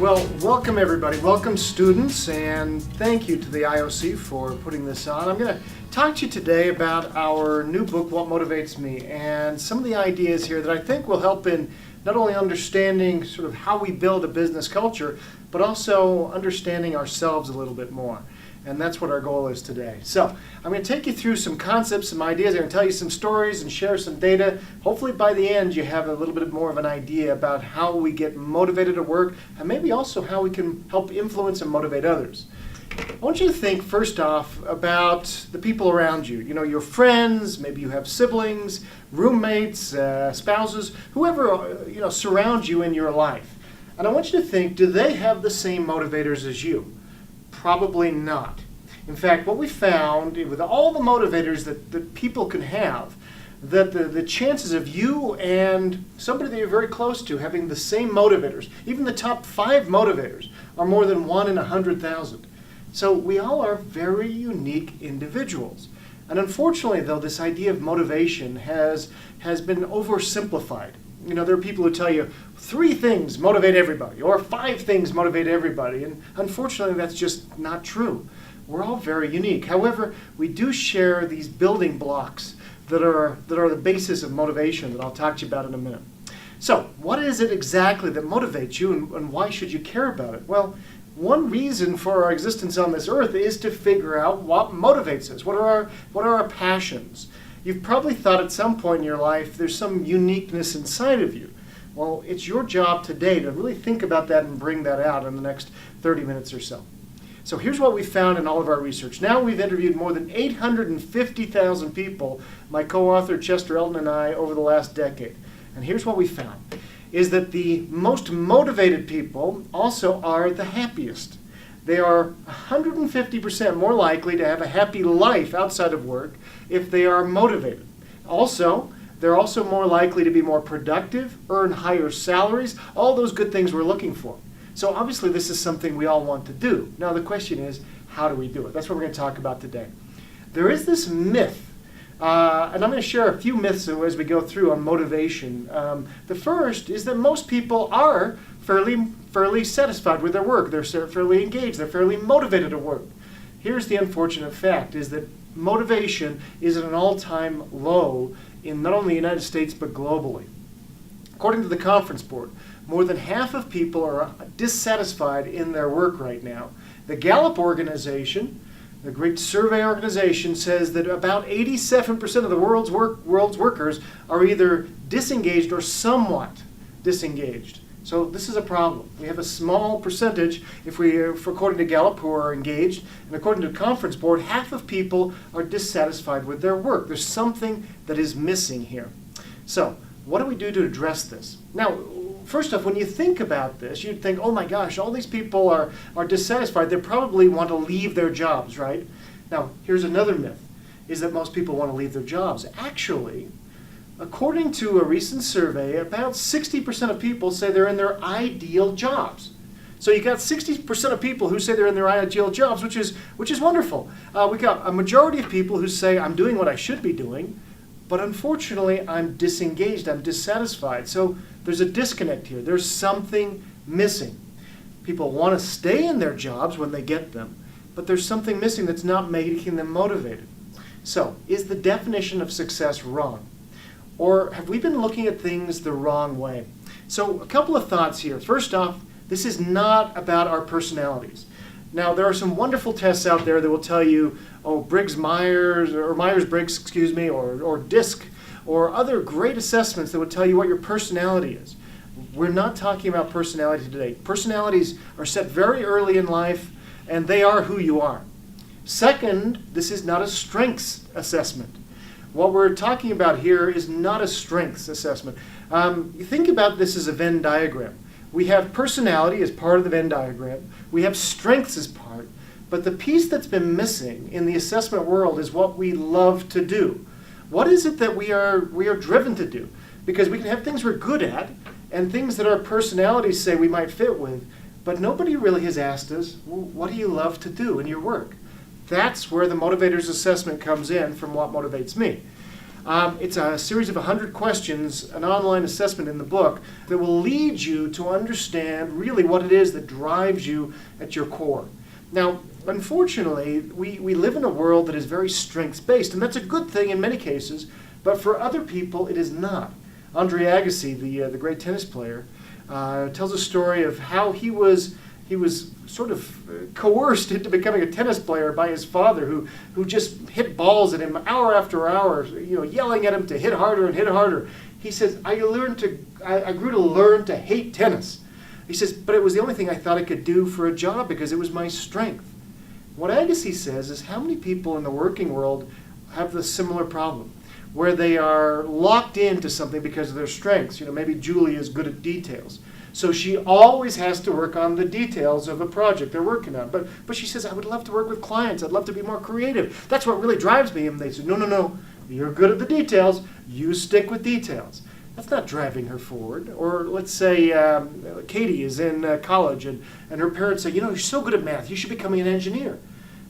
Well, welcome everybody. Welcome students, and thank you to the IOC for putting this on. I'm going to talk to you today about our new book, What Motivates Me, and some of the ideas here that I think will help in not only understanding sort of how we build a business culture, but also understanding ourselves a little bit more. And that's what our goal is today. So I'm going to take you through some concepts, some ideas. I'm going to tell you some stories and share some data. Hopefully by the end you have a little bit more of an idea about how we get motivated at work, and maybe also how we can help influence and motivate others. I want you to think first off about the people around you. You know, your friends, maybe you have siblings, roommates, spouses, whoever surrounds you in your life. And I want you to think, do they have the same motivators as you? Probably not. In fact, what we found with all the motivators that people can have, that the chances of you and somebody that you're very close to having the same motivators, even the top 5 motivators, are more than 1 in 100,000. So we all are very unique individuals. And unfortunately, though, this idea of motivation has been oversimplified. You know, there are people who tell you 3 things motivate everybody, or 5 things motivate everybody, and unfortunately that's just not true. We're all very unique. However, we do share these building blocks that are the basis of motivation that I'll talk to you about in a minute. So, what is it exactly that motivates you, and why should you care about it? Well, one reason for our existence on this earth is to figure out what motivates us. What are our passions? You've probably thought at some point in your life there's some uniqueness inside of you. Well, it's your job today to really think about that and bring that out in the next 30 minutes or so. So here's what we found in all of our research. Now we've interviewed more than 850,000 people, my co-author Chester Elton and I, over the last decade. And here's what we found, is that the most motivated people also are the happiest. They are 150% more likely to have a happy life outside of work if they are motivated. Also, they're also more likely to be more productive, earn higher salaries, all those good things we're looking for. So obviously this is something we all want to do. Now the question is, how do we do it? That's what we're going to talk about today. There is this myth, and I'm going to share a few myths as we go through on motivation. The first is that most people are fairly satisfied with their work. They're fairly engaged. They're fairly motivated at work. Here's the unfortunate fact, is that motivation is at an all-time low in not only the United States but globally. According to the Conference Board, more than half of people are dissatisfied in their work right now. The Gallup organization, the great survey organization, says that about 87% of the world's workers are either disengaged or somewhat disengaged. So this is a problem. We have a small percentage, according to Gallup, who are engaged, and according to the Conference Board, half of people are dissatisfied with their work. There's something that is missing here. So what do we do to address this? Now, first off, when you think about this, you'd think, oh my gosh, all these people are dissatisfied. They probably want to leave their jobs, right? Now, here's another myth, is that most people want to leave their jobs. Actually, according to a recent survey, about 60% of people say they're in their ideal jobs. So you got 60% of people who say they're in their ideal jobs, which is wonderful. We got a majority of people who say, I'm doing what I should be doing, but unfortunately I'm disengaged, I'm dissatisfied. So there's a disconnect here. There's something missing. People want to stay in their jobs when they get them, but there's something missing that's not making them motivated. So, is the definition of success wrong? Or have we been looking at things the wrong way? So a couple of thoughts here. First off, this is not about our personalities. Now, there are some wonderful tests out there that will tell you, Briggs-Myers, or Myers-Briggs, or DISC, or other great assessments that would tell you what your personality is. We're not talking about personality today. Personalities are set very early in life, and they are who you are. Second, this is not a strengths assessment. What we're talking about here is not a strengths assessment. You think about this as a Venn diagram. We have personality as part of the Venn diagram. We have strengths as part. But the piece that's been missing in the assessment world is what we love to do. What is it that we are driven to do? Because we can have things we're good at and things that our personalities say we might fit with, but nobody really has asked us, what do you love to do in your work? That's where the Motivators assessment comes in from What Motivates Me. It's a series of 100 questions, an online assessment in the book that will lead you to understand really what it is that drives you at your core. Now, unfortunately, we live in a world that is very strengths-based, and that's a good thing in many cases, but for other people it is not. Andre Agassi, the great tennis player, tells a story of how he was sort of coerced into becoming a tennis player by his father, who just hit balls at him hour after hour, yelling at him to hit harder and hit harder. He says, I grew to learn to hate tennis. He says, but it was the only thing I thought I could do for a job because it was my strength. What Agassi says is, how many people in the working world have the similar problem, where they are locked into something because of their strengths? Maybe Julie is good at details, so she always has to work on the details of a project they're working on. But she says, I would love to work with clients. I'd love to be more creative. That's what really drives me. And they say, no. You're good at the details. You stick with details. That's not driving her forward. Or let's say Katie is in college and her parents say, you're so good at math. You should become an engineer.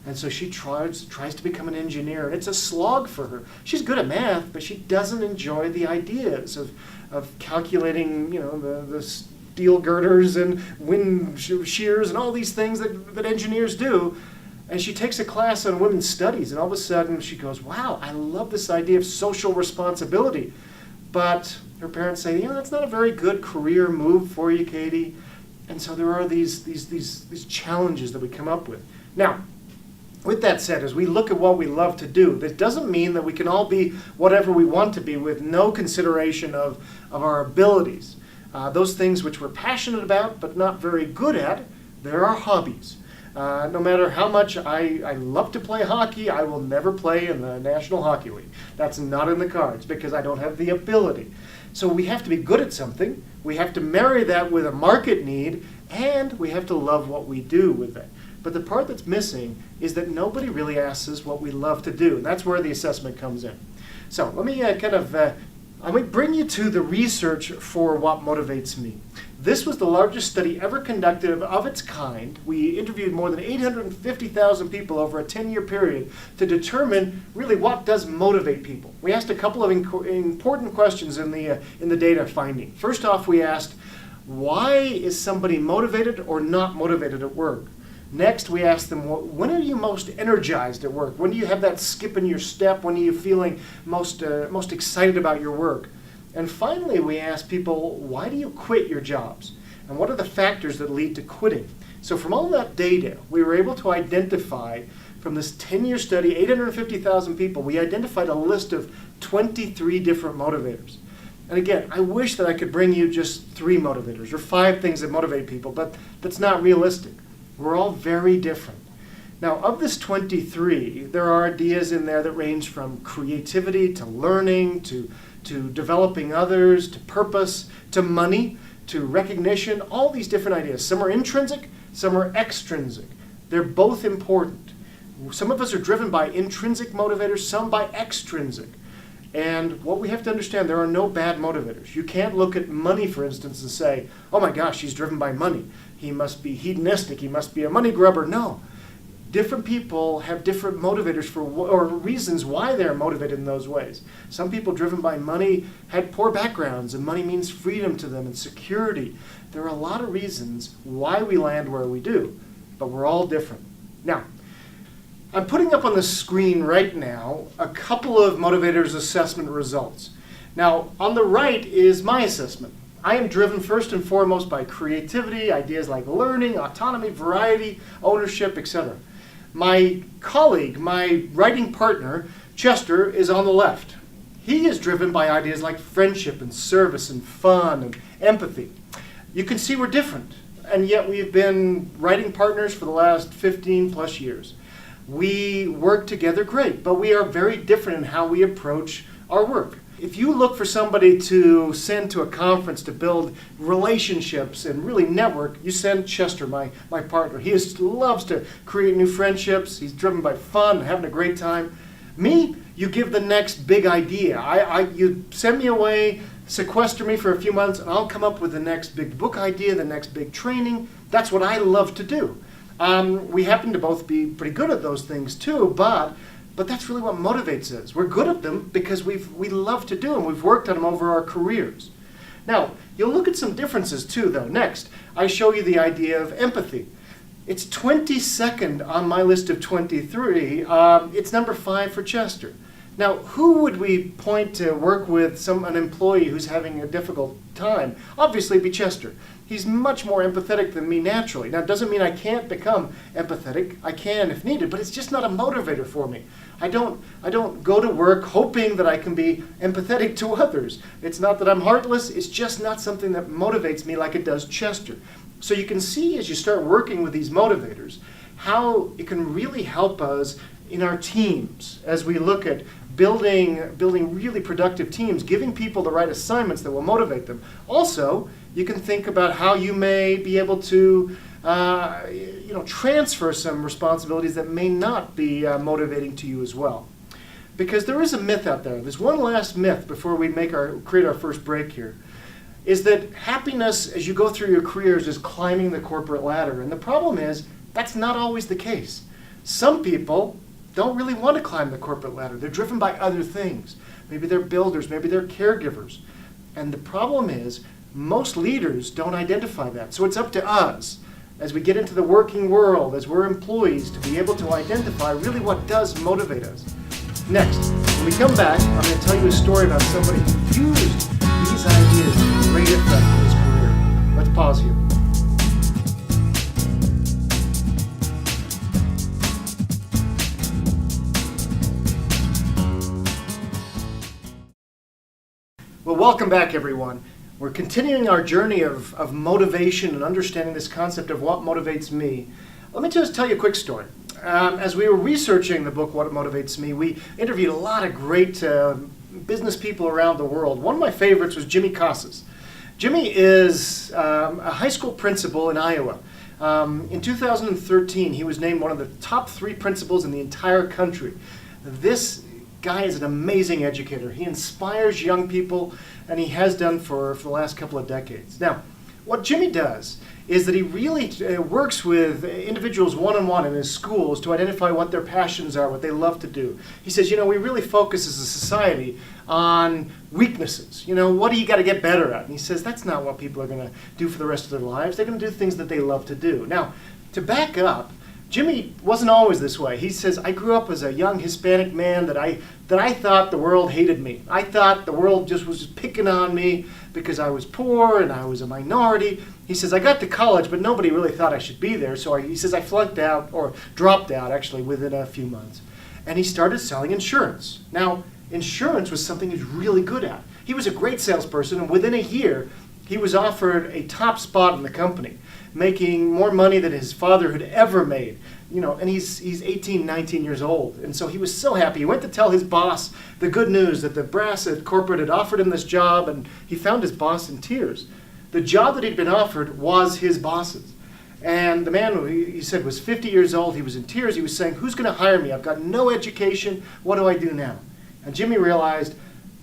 And so she tries to become an engineer, and it's a slog for her. She's good at math, but she doesn't enjoy the ideas of calculating, the steel girders and wind shears and all these things that engineers do. And she takes a class on women's studies, and all of a sudden she goes, wow, I love this idea of social responsibility. But her parents say, that's not a very good career move for you, Katie. And so there are these challenges that we come up with. Now, with that said, as we look at what we love to do, that doesn't mean that we can all be whatever we want to be with no consideration of our abilities. Those things which we're passionate about but not very good at, they're our hobbies. No matter how much I love to play hockey, I will never play in the National Hockey League. That's not in the cards because I don't have the ability. So we have to be good at something, we have to marry that with a market need, and we have to love what we do with that. But the part that's missing is that nobody really asks us what we love to do. And that's where the assessment comes in. So let me let me bring you to the research for what motivates me. This was the largest study ever conducted of its kind. We interviewed more than 850,000 people over a 10-year period to determine really what does motivate people. We asked a couple of important questions in the data finding. First off, we asked, why is somebody motivated or not motivated at work? Next, we asked them, when are you most energized at work? When do you have that skip in your step? When are you feeling most excited about your work? And finally, we asked people, why do you quit your jobs? And what are the factors that lead to quitting? So from all that data, we were able to identify, from this 10-year study, 850,000 people, we identified a list of 23 different motivators. And again, I wish that I could bring you just 3 motivators or 5 things that motivate people, but that's not realistic. We're all very different. Now, of this 23, there are ideas in there that range from creativity to learning to developing others to purpose to money to recognition, all these different ideas. Some are intrinsic, some are extrinsic. They're both important. Some of us are driven by intrinsic motivators, some by extrinsic. And what we have to understand, there are no bad motivators. You can't look at money, for instance, and say, oh my gosh, he's driven by money. He must be hedonistic. He must be a money grubber. No. Different people have different motivators or reasons why they're motivated in those ways. Some people driven by money had poor backgrounds, and money means freedom to them and security. There are a lot of reasons why we land where we do, but we're all different. Now, I'm putting up on the screen right now a couple of motivators assessment results. Now, on the right is my assessment. I am driven first and foremost by creativity, ideas like learning, autonomy, variety, ownership, etc. My colleague, my writing partner, Chester, is on the left. He is driven by ideas like friendship and service and fun and empathy. You can see we're different, and yet we've been writing partners for the last 15 plus years. We work together great, but we are very different in how we approach our work. If you look for somebody to send to a conference to build relationships and really network, you send Chester, my partner. He loves to create new friendships. He's driven by fun and having a great time. Me, you give the next big idea. You send me away, sequester me for a few months, and I'll come up with the next big book idea, the next big training. That's what I love to do. We happen to both be pretty good at those things too, but But that's really what motivates us. We're good at them because we love to do them. We've worked on them over our careers. Now, you'll look at some differences too, though. Next, I show you the idea of empathy. It's 22nd on my list of 23. It's number 5 for Chester. Now, who would we point to work with an employee who's having a difficult time? Obviously, it'd be Chester. He's much more empathetic than me naturally. Now, it doesn't mean I can't become empathetic. I can if needed, but it's just not a motivator for me. I don't go to work hoping that I can be empathetic to others. It's not that I'm heartless. It's just not something that motivates me like it does Chester. So you can see as you start working with these motivators how it can really help us in our teams as we look at building really productive teams, giving people the right assignments that will motivate them. Also, you can think about how you may be able to transfer some responsibilities that may not be motivating to you as well. Because there is a myth out there. There's one last myth before we create our first break here, is that happiness as you go through your careers is climbing the corporate ladder. And the problem is that's not always the case. Some people don't really want to climb the corporate ladder. They're driven by other things. Maybe they're builders, maybe they're caregivers. And the problem is most leaders don't identify that. So it's up to us as we get into the working world, as we're employees, to be able to identify really what does motivate us. Next, when we come back, I'm going to tell you a story about somebody who used these ideas to great effect in his career. Let's pause here. Well, welcome back, everyone. We're continuing our journey of motivation and understanding this concept of what motivates me. Let me just tell you a quick story. As we were researching the book, What Motivates Me, we interviewed a lot of great business people around the world. One of my favorites was Jimmy Casas. Jimmy is a high school principal in Iowa. In 2013, he was named one of the top 3 principals in the entire country. This guy is an amazing educator. He inspires young people, and he has done for the last couple of decades. Now, what Jimmy does is that he really works with individuals one-on-one in his schools to identify what their passions are, what they love to do. He says, we really focus as a society on weaknesses. What do you got to get better at? And he says, that's not what people are going to do for the rest of their lives. They're going to do things that they love to do. Now, to back up, Jimmy wasn't always this way. He says, I grew up as a young Hispanic man that I thought the world hated me. I thought the world was picking on me because I was poor and I was a minority. He says, I got to college, but nobody really thought I should be there. So he says, I flunked out, or dropped out actually, within a few months. And he started selling insurance. Now, insurance was something he was really good at. He was a great salesperson, and within a year, he was offered a top spot in the company, making more money than his father had ever made. And he's 18, 19 years old. And so he was so happy. He went to tell his boss the good news that the brass at corporate had offered him this job, and he found his boss in tears. The job that he'd been offered was his boss's. And the man, he said, was 50 years old. He was in tears. He was saying, who's going to hire me? I've got no education. What do I do now? And Jimmy realized,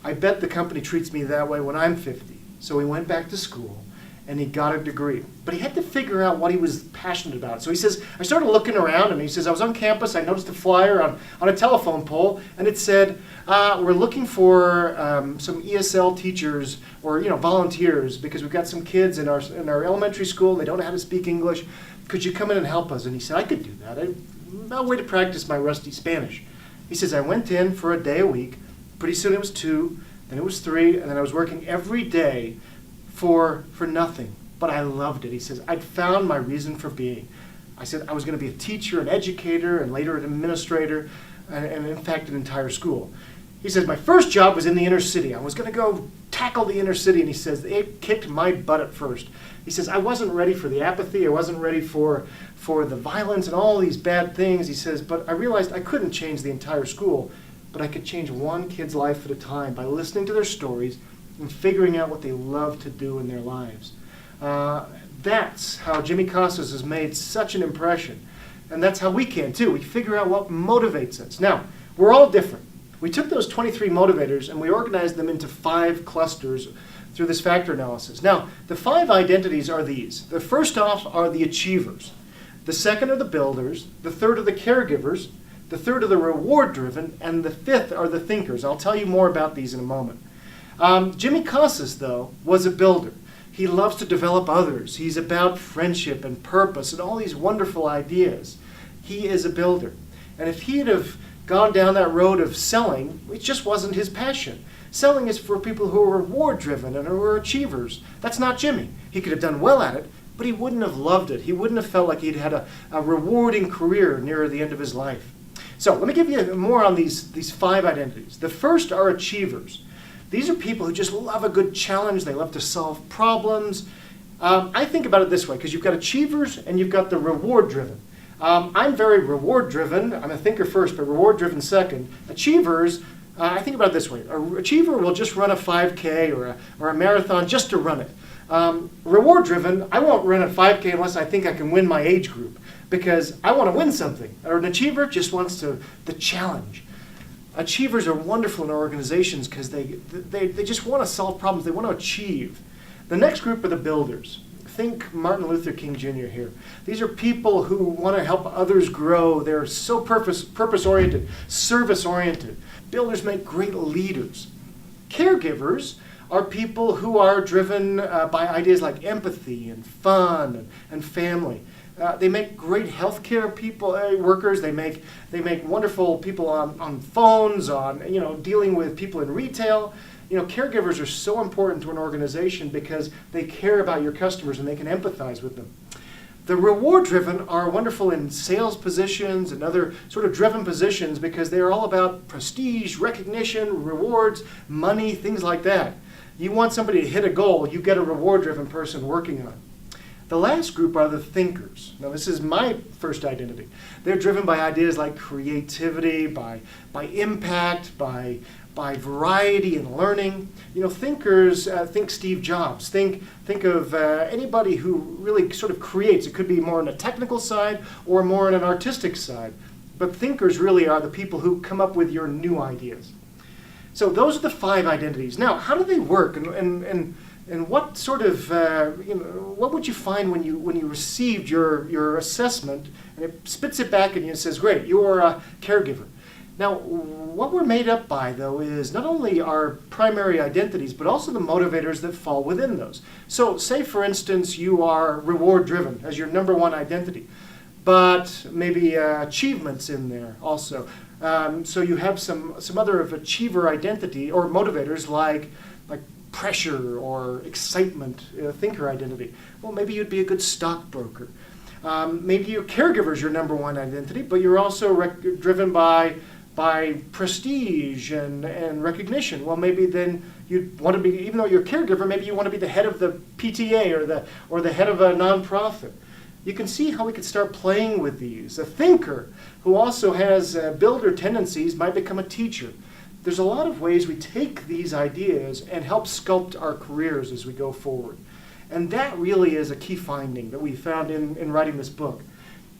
I bet the company treats me that way when I'm 50. So he went back to school, and he got a degree. But he had to figure out what he was passionate about. So he says, I started looking around, and he says, I was on campus. I noticed a flyer on a telephone pole, and it said, we're looking for some ESL teachers or volunteers because we've got some kids in our elementary school. They don't know how to speak English. Could you come in and help us? And he said, I could do that. I'll wait to practice my rusty Spanish. He says, I went in for a day a week. Pretty soon it was 2, then it was 3, and then I was working every day for nothing. But I loved it. He says, I'd found my reason for being. I said I was going to be a teacher, an educator, and later an administrator, and in fact an entire school. He says, my first job was in the inner city. I was going to go tackle the inner city, and he says, it kicked my butt at first. He says, I wasn't ready for the apathy. I wasn't ready for the violence and all these bad things. He says, but I realized I couldn't change the entire school, but I could change one kid's life at a time by listening to their stories and figuring out what they love to do in their lives. That's how Jimmy Casas has made such an impression. And that's how we can too. We figure out what motivates us. Now, we're all different. We took those 23 motivators and we organized them into 5 clusters through this factor analysis. Now, the 5 identities are these. The first off are the achievers. The second are the builders. The third are the caregivers. The third are the reward-driven, and the fifth are the thinkers. I'll tell you more about these in a moment. Jimmy Casas, though, was a builder. He loves to develop others. He's about friendship and purpose and all these wonderful ideas. He is a builder. And if he'd have gone down that road of selling, it just wasn't his passion. Selling is for people who are reward-driven and who are achievers. That's not Jimmy. He could have done well at it, but he wouldn't have loved it. He wouldn't have felt like he'd had a rewarding career near the end of his life. So let me give you more on these 5 identities. The first are achievers. These are people who just love a good challenge. They love to solve problems. I think about it this way, because you've got achievers and you've got the reward-driven. I'm very reward-driven. I'm a thinker first, but reward-driven second. Achievers, I think about it this way. An achiever will just run a 5K or a marathon just to run it. Reward-driven, I won't run a 5K unless I think I can win my age group, because I want to win something. Or an achiever just wants the challenge. Achievers are wonderful in organizations because they just want to solve problems. They want to achieve. The next group are the builders. Think Martin Luther King Jr. here. These are people who want to help others grow. They're so purpose-oriented, service-oriented. Builders make great leaders. Caregivers are people who are driven by ideas like empathy and fun and family. They make great healthcare workers. They make wonderful people on phones, dealing with people in retail. Caregivers are so important to an organization because they care about your customers and they can empathize with them. The reward-driven are wonderful in sales positions and other sort of driven positions because they're all about prestige, recognition, rewards, money, things like that. You want somebody to hit a goal, you get a reward-driven person working on it. The last group are the thinkers. Now, this is my first identity. They're driven by ideas like creativity, by impact, by variety and learning. Thinkers think Steve Jobs. Think of anybody who really sort of creates. It could be more on a technical side or more on an artistic side. But thinkers really are the people who come up with your new ideas. So those are the 5 identities. Now, how do they work? And what sort of, what would you find when you received your assessment and it spits it back at you and says, great, you are a caregiver. Now, what we're made up by, though, is not only our primary identities, but also the motivators that fall within those. So say, for instance, you are reward-driven as your number 1 identity, but maybe achievements in there also. So you have some other of achiever identity or motivators like pressure or excitement, thinker identity. Well, maybe you'd be a good stockbroker. Maybe your caregiver is your number 1 identity, but you're also driven by prestige and recognition. Well, maybe then you'd want to be, even though you're a caregiver, maybe you want to be the head of the PTA or the head of a nonprofit. You can see how we could start playing with these. A thinker who also has builder tendencies might become a teacher. There's a lot of ways we take these ideas and help sculpt our careers as we go forward. And that really is a key finding that we found in writing this book,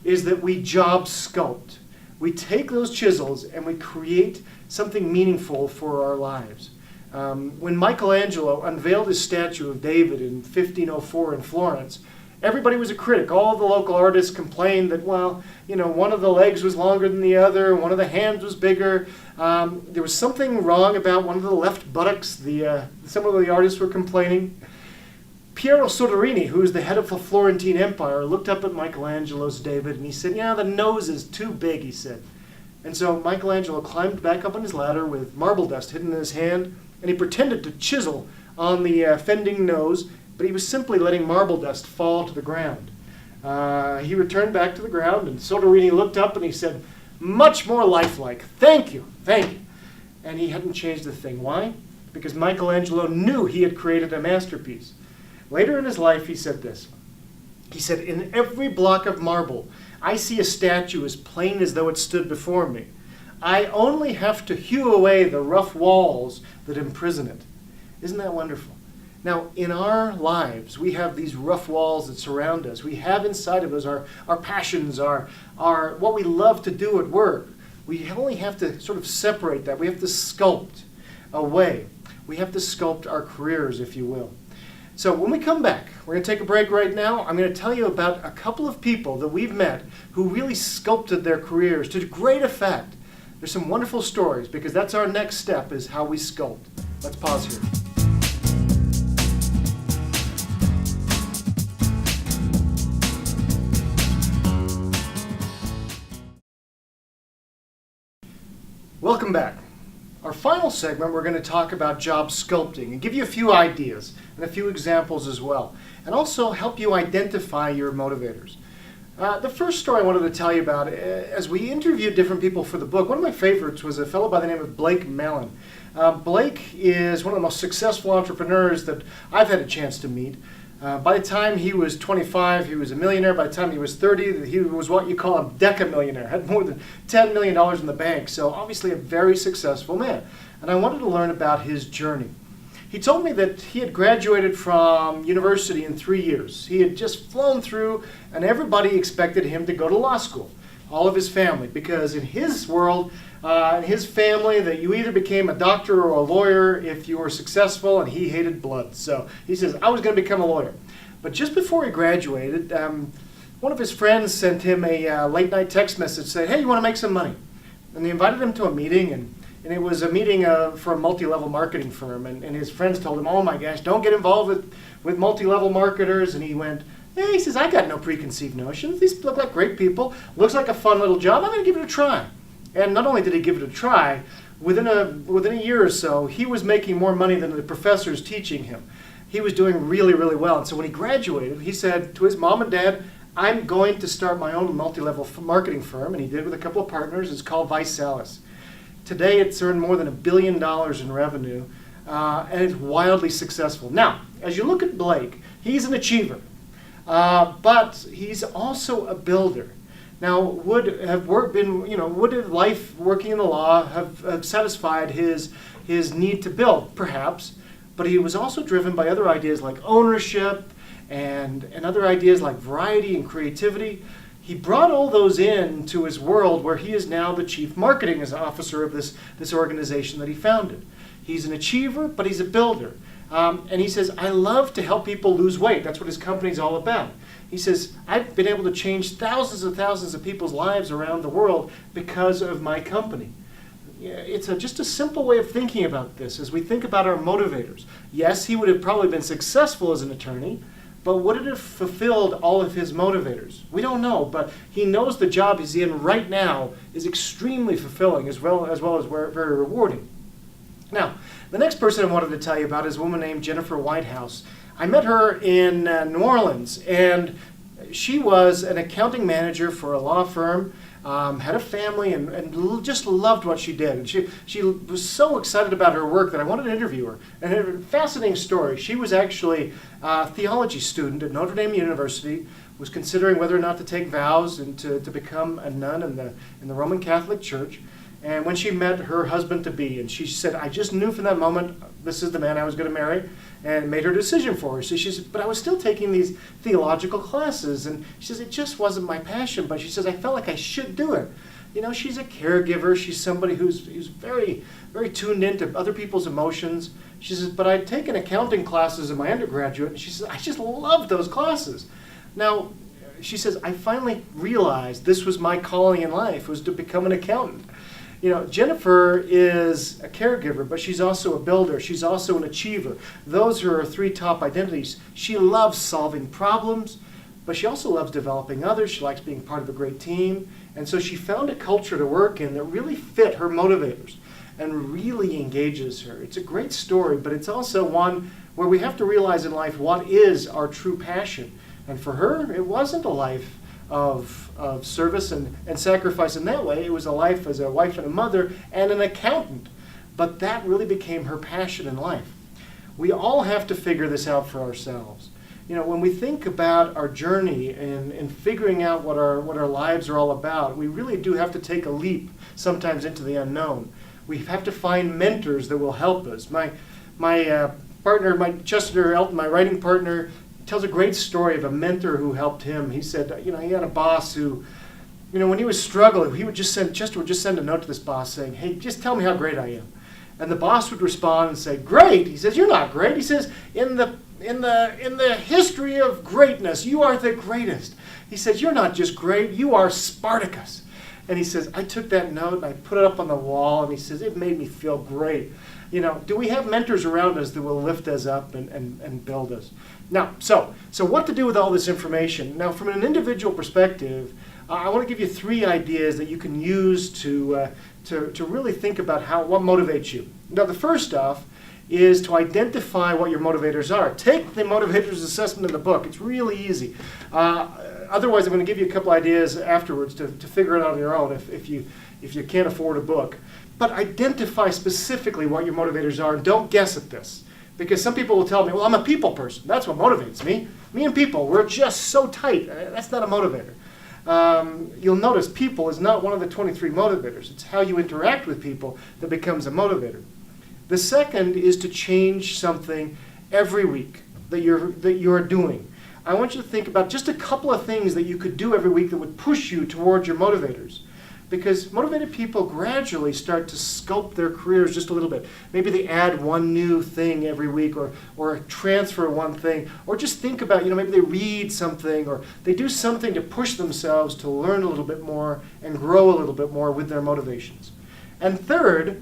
is that we job sculpt. We take those chisels and we create something meaningful for our lives. When Michelangelo unveiled his statue of David in 1504 in Florence, everybody was a critic. All the local artists complained that, one of the legs was longer than the other, one of the hands was bigger. There was something wrong about one of the left buttocks. Some of the artists were complaining. Piero Soderini, who was the head of the Florentine Empire, looked up at Michelangelo's David and he said, the nose is too big, he said. And so Michelangelo climbed back up on his ladder with marble dust hidden in his hand, and he pretended to chisel on the offending nose, but he was simply letting marble dust fall to the ground. He returned back to the ground, and Soderini looked up and he said, much more lifelike. Thank you. And he hadn't changed a thing. Why? Because Michelangelo knew he had created a masterpiece. Later in his life, he said this. He said, in every block of marble, I see a statue as plain as though it stood before me. I only have to hew away the rough walls that imprison it. Isn't that wonderful? Now, in our lives, we have these rough walls that surround us. We have inside of us our passions, our what we love to do at work. We only have to sort of separate that. We have to sculpt away. We have to sculpt our careers, if you will. So when we come back, we're going to take a break right now. I'm going to tell you about a couple of people that we've met who really sculpted their careers to great effect. There's some wonderful stories because that's our next step, is how we sculpt. Let's pause here. Welcome back. Our final segment, we're going to talk about job sculpting and give you a few ideas and a few examples as well, and also help you identify your motivators. The first story I wanted to tell you about, as we interviewed different people for the book, one of my favorites was a fellow by the name of Blake Mellon. Blake is one of the most successful entrepreneurs that I've had a chance to meet. By the time he was 25, he was a millionaire. By the time he was 30, he was what you call a decamillionaire, had more than $10 million in the bank. So obviously a very successful man. And I wanted to learn about his journey. He told me that he had graduated from university in 3 years. He had just flown through, and everybody expected him to go to law school, all of his family, because in his world, in his family, that you either became a doctor or a lawyer if you were successful, and he hated blood. So he says, I was going to become a lawyer. But just before he graduated, one of his friends sent him a late night text message saying, hey, you want to make some money? And they invited him to a meeting, and it was a meeting for a multi-level marketing firm. And his friends told him, oh my gosh, don't get involved with multi-level marketers. And he went, hey, he says, I got no preconceived notions. These look like great people. Looks like a fun little job. I'm going to give it a try. And not only did he give it a try, within a year or so, he was making more money than the professors teaching him. He was doing really, really well. And so when he graduated, he said to his mom and dad, I'm going to start my own multi-level marketing firm. And he did with a couple of partners. It's called Visalis. Today, it's earned more than $1 billion in revenue, and it's wildly successful. Now, as you look at Blake, he's an achiever, but he's also a builder. Now, would life working in the law have satisfied his need to build? Perhaps, but he was also driven by other ideas like ownership and other ideas like variety and creativity. He brought all those into his world, where he is now the chief marketing officer of this organization that he founded. He's an achiever, but he's a builder. And he says, I love to help people lose weight. That's what his company's all about. He says, I've been able to change thousands and thousands of people's lives around the world because of my company. It's just a simple way of thinking about this as we think about our motivators. Yes, he would have probably been successful as an attorney, but would it have fulfilled all of his motivators? We don't know, but he knows the job he's in right now is extremely fulfilling as well as very rewarding. Now, the next person I wanted to tell you about is a woman named Jennifer Whitehouse. I met her in New Orleans, and she was an accounting manager for a law firm, had a family, and just loved what she did. And she was so excited about her work that I wanted to interview her. And a fascinating story. She was actually a theology student at Notre Dame University, was considering whether or not to take vows and to become a nun in the Roman Catholic Church. And when she met her husband-to-be, and she said, I just knew from that moment this is the man I was going to marry, and made her decision for her. So she said, but I was still taking these theological classes, and she says, it just wasn't my passion, but she says, I felt like I should do it. You know, she's a caregiver. She's somebody who's very, very tuned into other people's emotions. She says, but I'd taken accounting classes in my undergraduate, and she says, I just loved those classes. Now, she says, I finally realized this was my calling in life, was to become an accountant. You know, Jennifer is a caregiver, but she's also a builder. She's also an achiever. Those are her three top identities. She loves solving problems, but she also loves developing others. She likes being part of a great team. And so she found a culture to work in that really fit her motivators and really engages her. It's a great story, but it's also one where we have to realize in life what is our true passion. And for her, it wasn't a life of service and sacrifice in that way. It was a life as a wife and a mother and an accountant. But that really became her passion in life. We all have to figure this out for ourselves. You know, when we think about our journey in figuring out what our lives are all about, we really do have to take a leap sometimes into the unknown. We have to find mentors that will help us. My partner, Mike Chester Elton, my writing partner, tells a great story of a mentor who helped him. He said, you know, he had a boss who, you know, when he was struggling, Chester would just send a note to this boss saying, hey, just tell me how great I am. And the boss would respond and say, great. He says, you're not great. He says, in the in the history of greatness, you are the greatest. He says, you're not just great, you are Spartacus. And he says, I took that note and I put it up on the wall, and he says, it made me feel great. Do we have mentors around us that will lift us up and build us? Now, so what to do with all this information? Now, from an individual perspective, I want to give you 3 ideas that you can use to really think about what motivates you. Now, the first off is to identify what your motivators are. Take the motivators assessment in the book. It's really easy. Otherwise, I'm going to give you a couple ideas afterwards to figure it out on your own if you can't afford a book. But identify specifically what your motivators are, and don't guess at this. Because some people will tell me, well, I'm a people person. That's what motivates me. Me and people, we're just so tight. That's not a motivator. You'll notice people is not one of the 23 motivators. It's how you interact with people that becomes a motivator. The second is to change something every week that you're doing. I want you to think about just a couple of things that you could do every week that would push you towards your motivators. Because motivated people gradually start to sculpt their careers just a little bit. Maybe they add one new thing every week, or transfer one thing, or just think about, maybe they read something, or they do something to push themselves to learn a little bit more and grow a little bit more with their motivations. And third,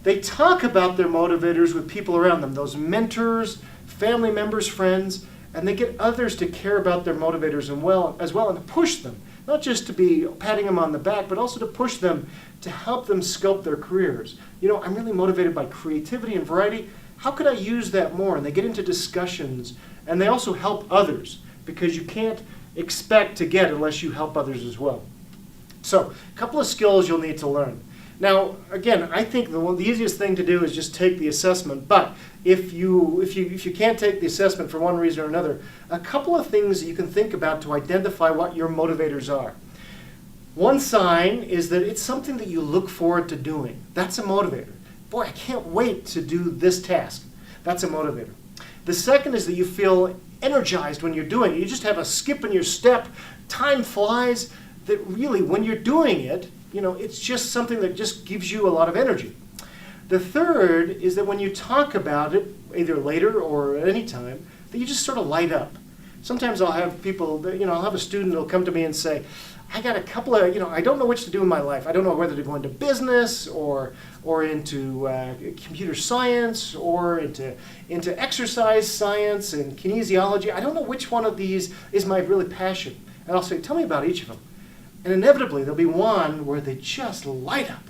they talk about their motivators with people around them, those mentors, family members, friends, and they get others to care about their motivators as well, and to push them. Not just to be patting them on the back, but also to push them to help them sculpt their careers. I'm really motivated by creativity and variety. How could I use that more? And they get into discussions, and they also help others, because you can't expect to get unless you help others as well. So, a couple of skills you'll need to learn. Now, again, I think the easiest thing to do is just take the assessment, but if you can't take the assessment for one reason or another, a couple of things that you can think about to identify what your motivators are. One sign is that it's something that you look forward to doing. That's a motivator. Boy, I can't wait to do this task. That's a motivator. The second is that you feel energized when you're doing it. You just have a skip in your step. Time flies. That really, when you're doing it, it's just something that just gives you a lot of energy. The third is that when you talk about it, either later or at any time, that you just sort of light up. Sometimes I'll have people, I'll have a student who'll come to me and say, I got a couple of, I don't know which to do in my life. I don't know whether to go into business or into computer science or into exercise science and kinesiology. I don't know which one of these is my really passion. And I'll say, tell me about each of them. And inevitably, there'll be one where they just light up.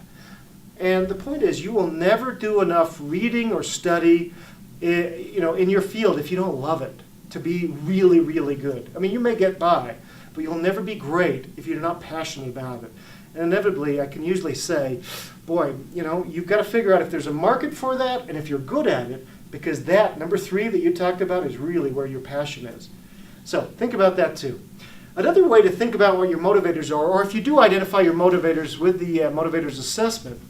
And the point is, you will never do enough reading or study, in your field if you don't love it, to be really, really good. I mean, you may get by, but you'll never be great if you're not passionate about it. And inevitably, I can usually say, boy, you've got to figure out if there's a market for that and if you're good at it, because that, number 3 that you talked about, is really where your passion is. So think about that too. Another way to think about what your motivators are, or if you do identify your motivators with the motivators assessment,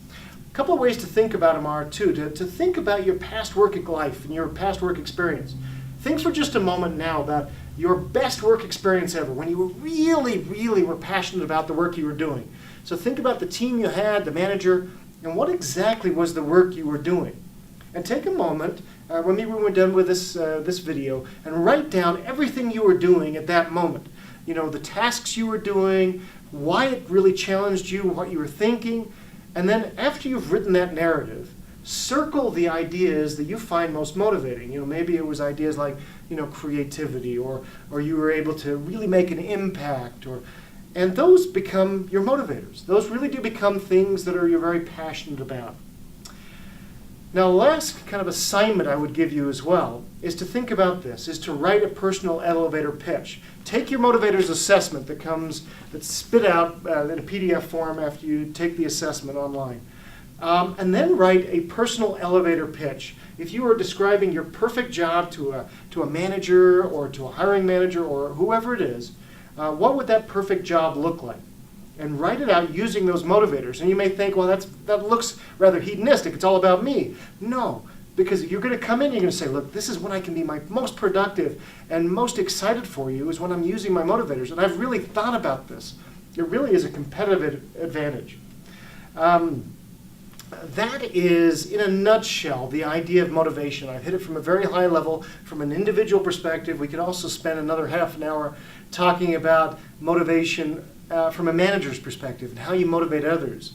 a couple of ways to think about them are too, to think about your past working life and your past work experience. Think for just a moment now about your best work experience ever, when you were really, really were passionate about the work you were doing. So think about the team you had, the manager, and what exactly was the work you were doing. And take a moment, when we're done with this video, and write down everything you were doing at that moment. The tasks you were doing, why it really challenged you, what you were thinking. And then after you've written that narrative, circle the ideas that you find most motivating. Maybe it was ideas like, creativity, or you were able to really make an impact, and those become your motivators. Those really do become things that you're very passionate about. Now, the last kind of assignment I would give you as well is to think about this, is to write a personal elevator pitch. Take your motivators assessment that's spit out in a PDF form after you take the assessment online. And then write a personal elevator pitch. If you were describing your perfect job to a manager or to a hiring manager or whoever it is, what would that perfect job look like? And write it out using those motivators. And you may think, well, that looks rather hedonistic. It's all about me. No, because you're going to come in, you're going to say, look, this is when I can be my most productive and most excited for you is when I'm using my motivators. And I've really thought about this. It really is a competitive advantage. That is, in a nutshell, the idea of motivation. I've hit it from a very high level, from an individual perspective. We could also spend another half an hour talking about motivation from a manager's perspective and how you motivate others.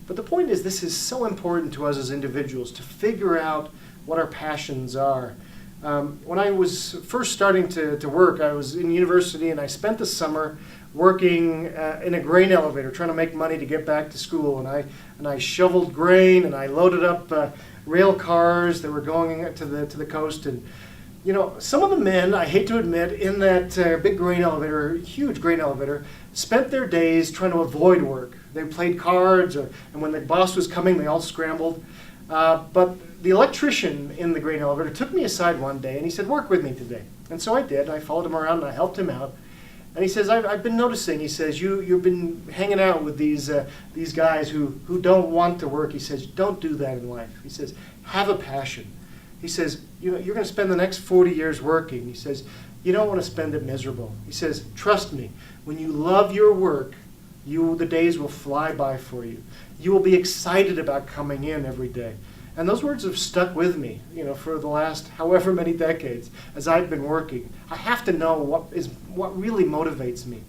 But the point is, this is so important to us as individuals to figure out what our passions are. When I was first starting to work, I was in university and I spent the summer working in a grain elevator, trying to make money to get back to school. And I shoveled grain and I loaded up rail cars that were going to the coast. And you know, some of the men, I hate to admit, in that big grain elevator, huge grain elevator, spent their days trying to avoid work. They played cards, and when the boss was coming, they all scrambled. But the electrician in the grain elevator took me aside one day and he said, "Work with me today." And so I did. I followed him around and I helped him out. And he says, I've been noticing, he says, you've been hanging out with these guys who don't want to work. He says, don't do that in life. He says, have a passion. He says, you're going to spend the next 40 years working. He says, you don't want to spend it miserable. He says, trust me, when you love your work, the days will fly by for you. You will be excited about coming in every day. And those words have stuck with me, for the last however many decades as I've been working. I have to know what really motivates me.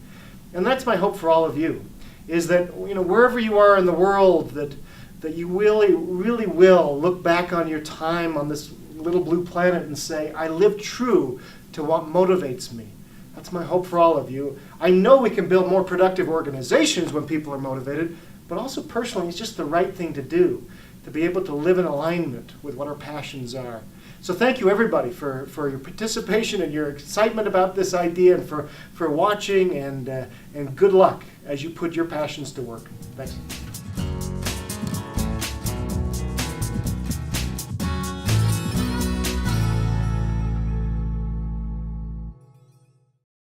And that's my hope for all of you, is that, wherever you are in the world, that you really, really will look back on your time on this little blue planet and say, I live true to what motivates me. That's my hope for all of you. I know we can build more productive organizations when people are motivated, but also personally, it's just the right thing to do, to be able to live in alignment with what our passions are. So thank you, everybody, for your participation and your excitement about this idea, and for watching, and good luck as you put your passions to work. Thanks.